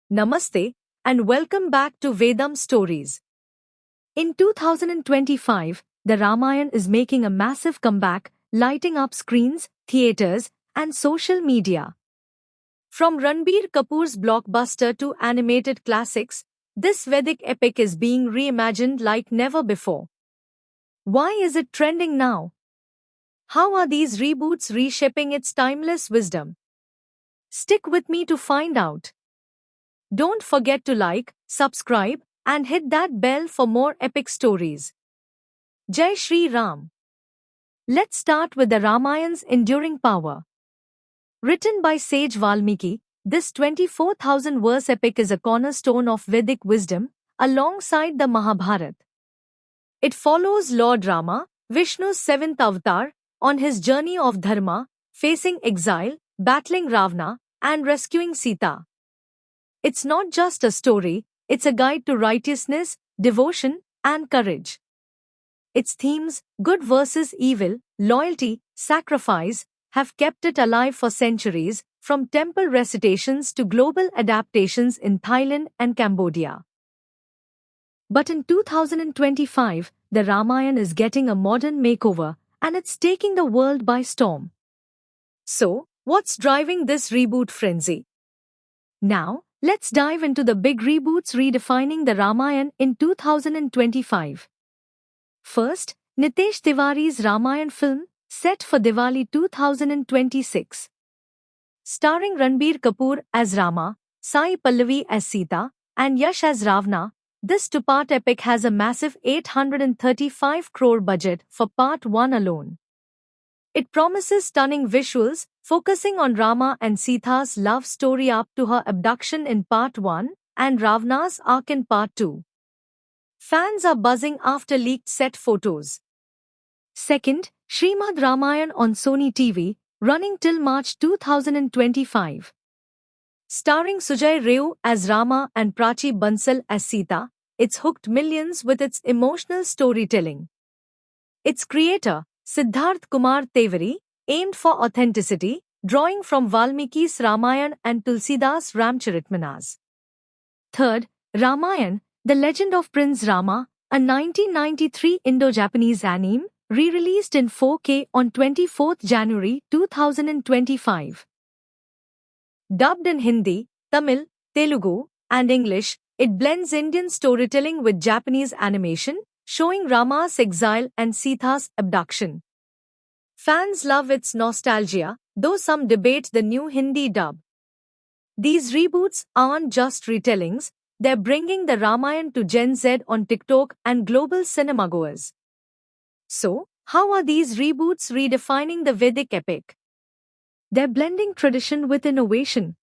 Namaste, and welcome back to Vedam Stories. In 2025, the Ramayana is making a massive comeback, lighting up screens, theaters, and social media. From Ranbir Kapoor's blockbuster to animated classics, this Vedic epic is being reimagined like never before. Why is it trending now? How are these reboots reshaping its timeless wisdom? Stick with me to find out. Don't forget to like, subscribe, and hit that bell for more epic stories. Jai Shri Ram. Let's start with the Ramayan's enduring power. Written by Sage Valmiki, this 24,000 verse epic is a cornerstone of Vedic wisdom, alongside the Mahabharata. It follows Lord Rama, Vishnu's seventh avatar, on his journey of Dharma, facing exile, battling Ravana, and rescuing Sita. It's not just a story, it's a guide to righteousness, devotion, and courage. Its themes, good versus evil, loyalty, sacrifice, have kept it alive for centuries, from temple recitations to global adaptations in Thailand and Cambodia. But in 2025, the Ramayana is getting a modern makeover, and it's taking the world by storm. So, what's driving this reboot frenzy? Now, let's dive into the big reboots redefining the Ramayana in 2025. First, Nitesh Tiwari's Ramayana film, set for Diwali 2026. Starring Ranbir Kapoor as Rama, Sai Pallavi as Sita, and Yash as Ravana, this two-part epic has a massive 835 crore budget for Part 1 alone. It promises stunning visuals, focusing on Rama and Sita's love story up to her abduction in Part 1 and Ravana's arc in Part 2. Fans are buzzing after leaked set photos. Second, Srimad Ramayan on Sony TV, running till March 2025. Starring Sujay Reu as Rama and Prachi Bansal as Sita, it's hooked millions with its emotional storytelling. Its creator, Siddharth Kumar Tevari, aimed for authenticity, drawing from Valmiki's Ramayana and Tulsidas Ramcharitmanas. Third, Ramayan, The Legend of Prince Rama, a 1993 Indo-Japanese anime, re-released in 4K on 24 January 2025. Dubbed in Hindi, Tamil, Telugu, and English, it blends Indian storytelling with Japanese animation, showing Rama's exile and Sita's abduction. Fans love its nostalgia, though some debate the new Hindi dub. These reboots aren't just retellings, they're bringing the Ramayana to Gen Z on TikTok and global cinemagoers. So, how are these reboots redefining the Vedic epic? They're blending tradition with innovation.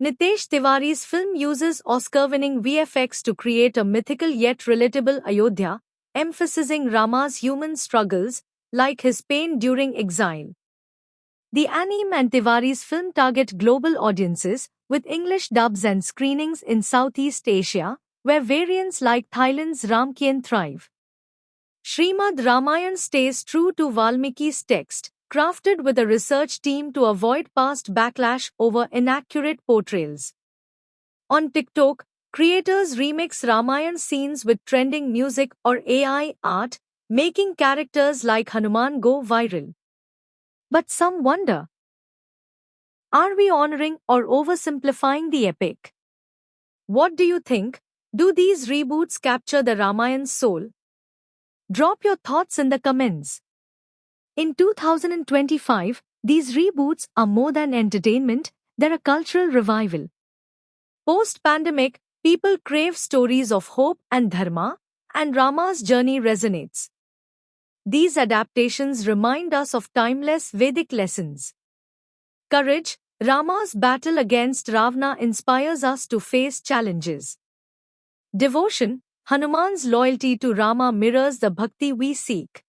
Nitesh Tiwari's film uses Oscar-winning VFX to create a mythical yet relatable Ayodhya, emphasizing Rama's human struggles, like his pain during exile. The anime and Tiwari's film target global audiences, with English dubs and screenings in Southeast Asia, where variants like Thailand's Ramkian thrive. Srimad Ramayan stays true to Valmiki's text, crafted with a research team to avoid past backlash over inaccurate portrayals. On TikTok, creators remix Ramayan scenes with trending music or AI art, making characters like Hanuman go viral. But some wonder, are we honoring or oversimplifying the epic? What do you think? Do these reboots capture the Ramayan's soul? Drop your thoughts in the comments. In 2025, these reboots are more than entertainment, they're a cultural revival. Post-pandemic, people crave stories of hope and dharma, and Rama's journey resonates. These adaptations remind us of timeless Vedic lessons. Courage, Rama's battle against Ravana inspires us to face challenges. Devotion, Hanuman's loyalty to Rama mirrors the bhakti we seek.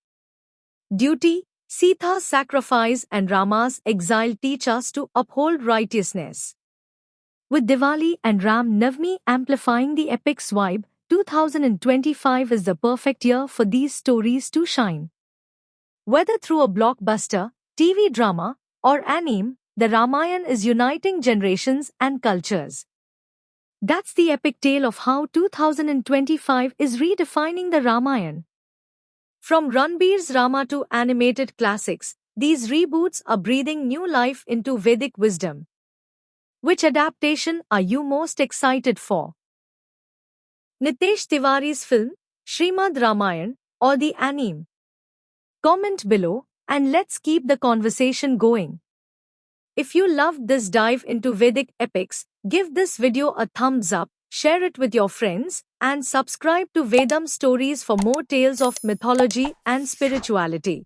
Duty, Sita's sacrifice and Rama's exile teach us to uphold righteousness. With Diwali and Ram Navami amplifying the epic's vibe, 2025 is the perfect year for these stories to shine. Whether through a blockbuster, TV drama, or anime, the Ramayana is uniting generations and cultures. That's the epic tale of how 2025 is redefining the Ramayana. From Ranbir's Rama to animated classics, these reboots are breathing new life into Vedic wisdom. Which adaptation are you most excited for? Nitesh Tiwari's film, Srimad Ramayan, or the anime? Comment below and let's keep the conversation going. If you loved this dive into Vedic epics, give this video a thumbs up, share it with your friends, and subscribe to Vedam Stories for more tales of mythology and spirituality.